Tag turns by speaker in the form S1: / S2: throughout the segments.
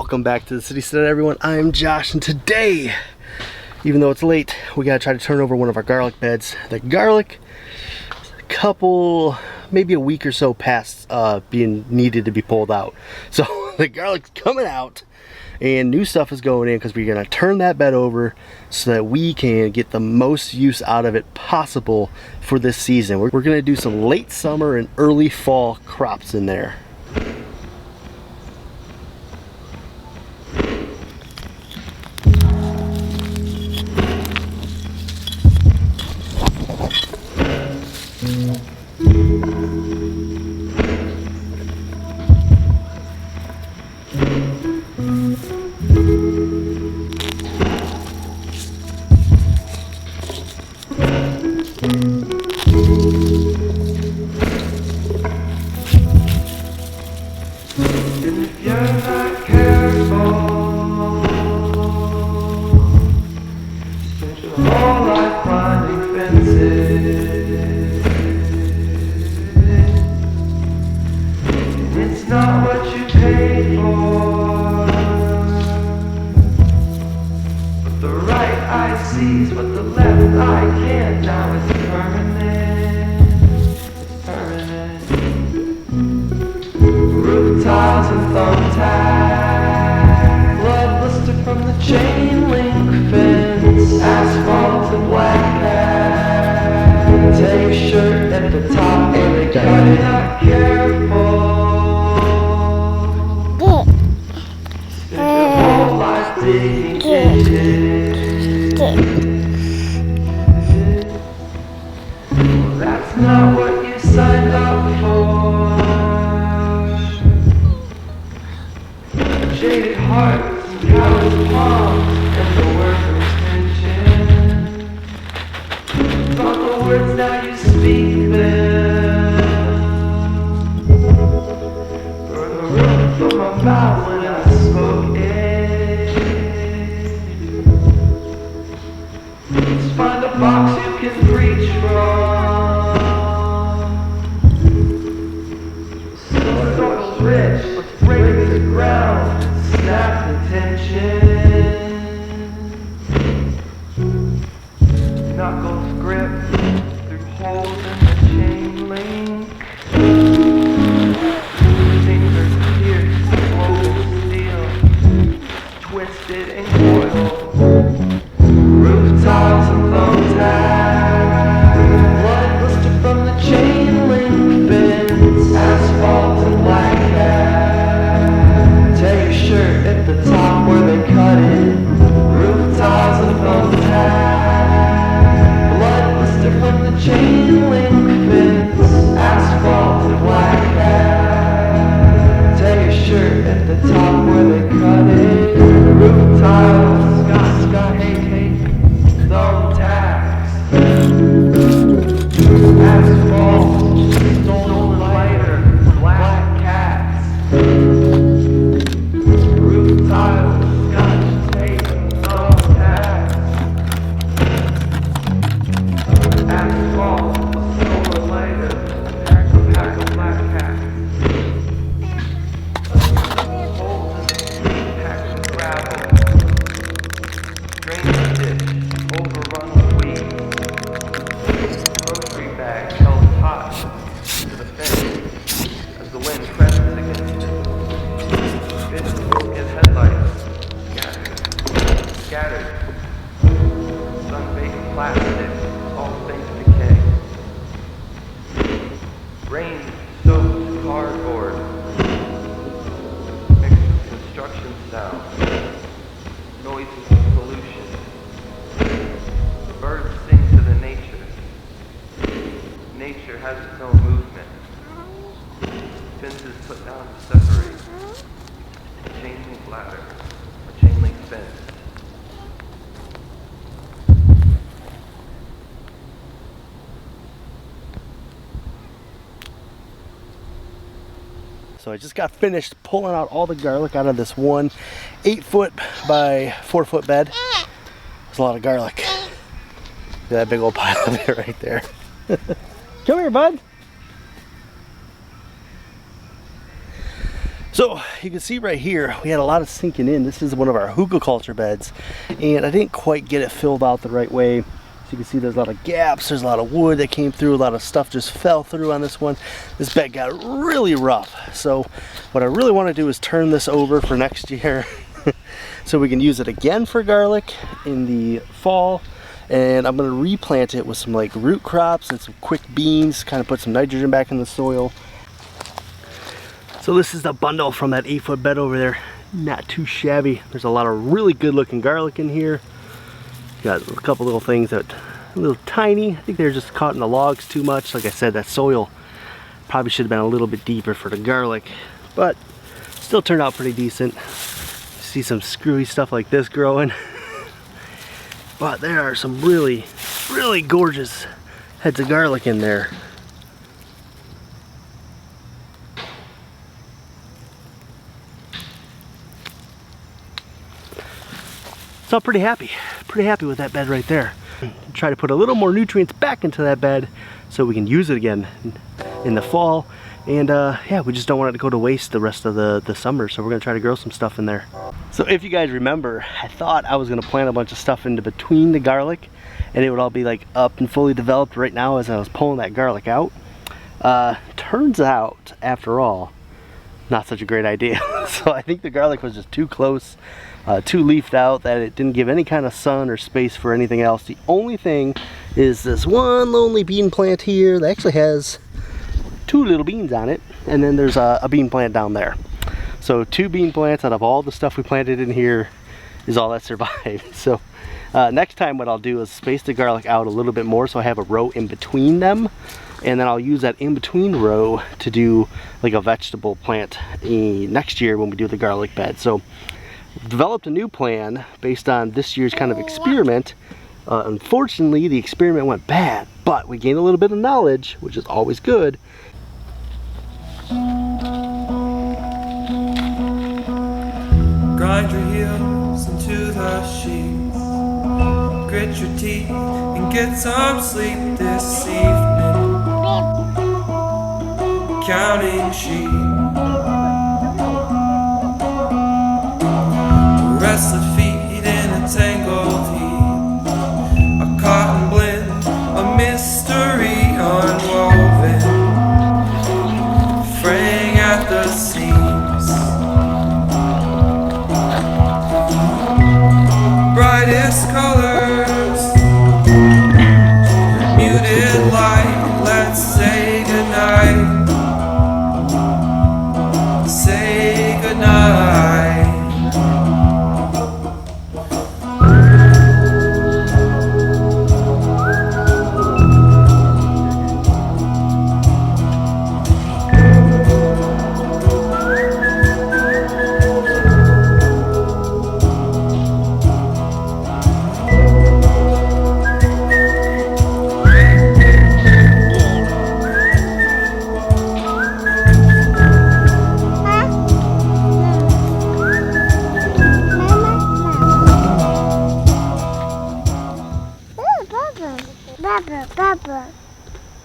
S1: Welcome back to the Citystead, everyone. I'm Josh, and today, even though it's late, we gotta try to turn over one of our garlic beds. The garlic, a couple, maybe a week or so past being needed to be pulled out. So the garlic's coming out, and new stuff is going in because we're gonna turn that bed over so that we can get the most use out of it possible for this season. We're gonna do some late summer and early fall crops in there.
S2: But the left I can't, now it's permanent. Roof tiles and thumbtacks, blood blister from the chain link fence, asphalt and black cat. Tear your shirt at the top and they cut it out careful. Spend your whole life digging ditches. That's not what you signed up for. Jaded hearts and callous palms and the workers' tension. Thought the words, now you speak them. Burn the roof from my mouth when I spoke it. Find a box you can reach from. Soil's rich, let's break the ground, snap the tension. Knuckles grip through holes in the chain link. Fingers pierced woven steel, twisted and coiled. Roof tiles and thumbtacks, blood blister from the chain link fence, asphalt and black cat. Tear your shirt at the top where they cut it. Roof tiles and thumbtacks, blood blister from the chain link fence, asphalt and black cat. Tear your shirt at the top where they cut it. Roof tiles, Scott, hey. Thumbtacks, asphalt, stolen lighter, black cats, roof tiles, scotch tape, thumbtacks, asphalt, stolen lighter, pack of black cats, holes in the street, pack of gravel, drainage ditch. Overrun with weeds, grocery bag held hot to the fence as the wind presses against it. Bits of broken headlights scattered. Sun-baked plastic, all things decay. Rain-soaked cardboard mixed with construction sound, noises of pollution. Birds sing to the nature. Nature has its own movement. Fences put down to separate. A chain link ladder. A chain link fence.
S1: So I just got finished pulling out all the garlic out of this one 8-foot by 4-foot bed. There's a lot of garlic. Look at that big old pile of it right there. Come here, bud. So you can see right here, we had a lot of sinking in. This is one of our hugelkultur beds, and I didn't quite get it filled out the right way. So you can see there's a lot of gaps, there's a lot of wood that came through, a lot of stuff just fell through on this one. This bed got really rough. So what I really want to do is turn this over for next year so we can use it again for garlic in the fall. And I'm going to replant it with some like root crops and some quick beans, kind of put some nitrogen back in the soil. So this is the bundle from that 8-foot bed over there. Not too shabby. There's a lot of really good looking garlic in here. Got a couple little things that a little tiny. I think they're just caught in the logs too much. Like I said, that soil probably should have been a little bit deeper for the garlic, but still turned out pretty decent. See some screwy stuff like this growing. But there are some really, really gorgeous heads of garlic in there. So I'm pretty happy with that bed right there. Try to put a little more nutrients back into that bed so we can use it again in the fall. And yeah, we just don't want it to go to waste the rest of the summer, so we're gonna try to grow some stuff in there. So if you guys remember, I thought I was gonna plant a bunch of stuff into between the garlic and it would all be like up and fully developed right now as I was pulling that garlic out. Turns out, after all, not such a great idea. So I think the garlic was just too close, too leafed out, that it didn't give any kind of sun or space for anything else. The only thing is this one lonely bean plant here that actually has 2 little beans on it, and then there's a bean plant down there. So 2 bean plants out of all the stuff we planted in here is all that survived. So next time what I'll do is space the garlic out a little bit more so I have a row in between them, and then I'll use that in between row to do like a vegetable plant next year when we do the garlic bed. So developed a new plan based on this year's kind of experiment. Unfortunately, the experiment went bad, but we gained a little bit of knowledge, which is always good.
S2: Grind your heels into the sheets, grit your teeth and get some sleep this evening. Counting sheep, restless feet in a tangled heap, a cotton blend, a mystery unwoven, fraying at the seams. Brightest colors, muted light, let's say goodnight. Say goodnight.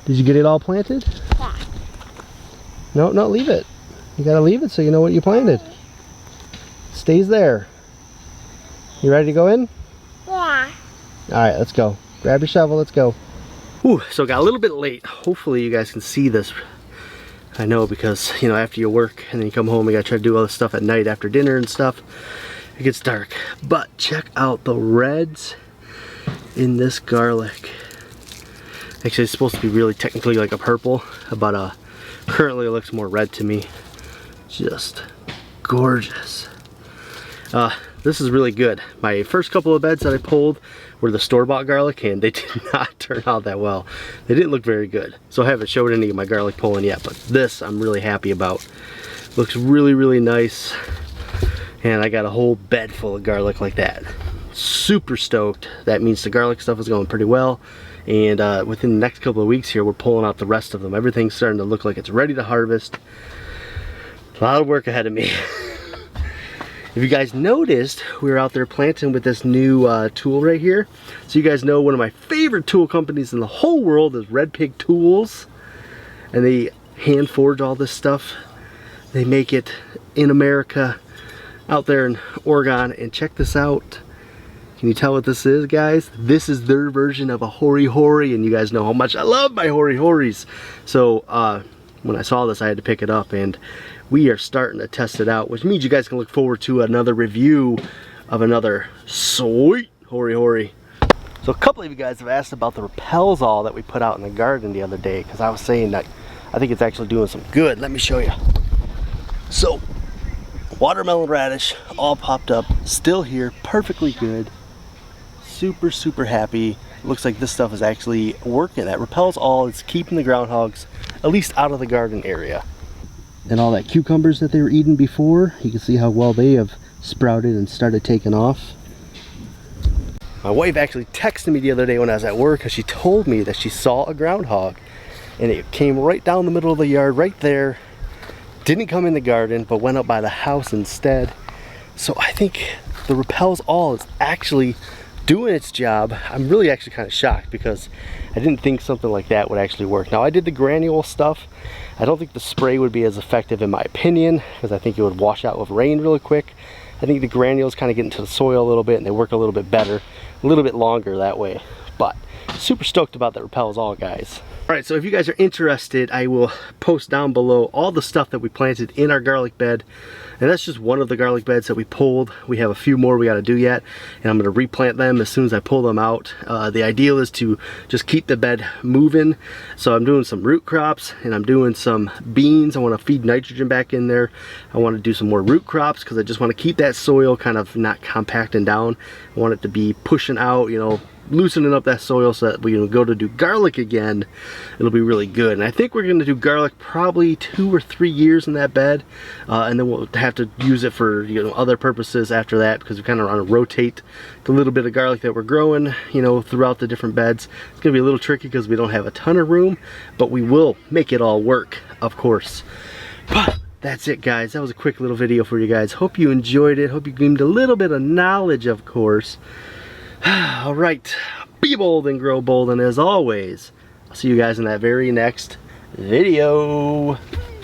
S1: Did you get it all planted?
S3: Yeah.
S1: No, leave it. You gotta leave it so you know what you planted. Stays there. You ready to go in?
S3: Yeah.
S1: Alright, let's go. Grab your shovel, let's go. Ooh, so it got a little bit late. Hopefully you guys can see this. I know, because, you know, after you work and then you come home, you gotta try to do all this stuff at night after dinner and stuff. It gets dark. But check out the reds in this garlic. Actually, it's supposed to be really technically like a purple, but currently it looks more red to me. Just gorgeous. This is really good. My first couple of beds that I pulled were the store-bought garlic, and they did not turn out that well. They didn't look very good. So I haven't showed any of my garlic pulling yet, but this I'm really happy about. Looks really, really nice. And I got a whole bed full of garlic like that. Super stoked. That means the garlic stuff is going pretty well. And within the next couple of weeks here, we're pulling out the rest of them. Everything's starting to look like it's ready to harvest. A lot of work ahead of me. If you guys noticed, we were out there planting with this new tool right here. So you guys know one of my favorite tool companies in the whole world is Red Pig Tools. And they hand forge all this stuff. They make it in America, out there in Oregon. And check this out. Can you tell what this is, guys? This is their version of a hori hori, and you guys know how much I love my hori horis. So when I saw this, I had to pick it up, and we are starting to test it out, which means you guys can look forward to another review of another sweet hori hori. So a couple of you guys have asked about the repels all that we put out in the garden the other day, because I was saying that I think it's actually doing some good. Let me show you. So watermelon radish all popped up, still here, perfectly good. Super happy. Looks like this stuff is actually working. That repels all. It's keeping the groundhogs at least out of the garden area. And all that cucumbers that they were eating before, you can see how well they have sprouted and started taking off. My wife actually texted me the other day when I was at work, because she told me that she saw a groundhog and it came right down the middle of the yard right there. Didn't come in the garden, but went up by the house instead. So I think the repels all is actually doing its job. I'm really actually kind of shocked, because I didn't think something like that would actually work. Now, I did the granule stuff. I don't think the spray would be as effective in my opinion, because I think it would wash out with rain really quick. I think the granules kind of get into the soil a little bit, and they work a little bit better, a little bit longer that way. But super stoked about the repels all, guys. Alright, so if you guys are interested, I will post down below all the stuff that we planted in our garlic bed. And that's just one of the garlic beds that we pulled. We have a few more we got to do yet, and I'm going to replant them as soon as I pull them out. The ideal is to just keep the bed moving. So I'm doing some root crops, and I'm doing some beans. I want to feed nitrogen back in there. I want to do some more root crops, because I just want to keep that soil kind of not compacting down. I want it to be pushing out, you know, loosening up that soil, so that we can go to do garlic again. It'll be really good. And I think we're going to do garlic probably 2 or 3 years in that bed, and then we'll have to use it for, you know, other purposes after that, because we kind of want to rotate the little bit of garlic that we're growing, you know, throughout the different beds. It's going to be a little tricky because we don't have a ton of room, but we will make it all work, of course. But that's it, guys. That was a quick little video for you guys. Hope you enjoyed it. Hope you gained a little bit of knowledge, of course. Alright, be bold and grow bold, and as always, I'll see you guys in that very next video.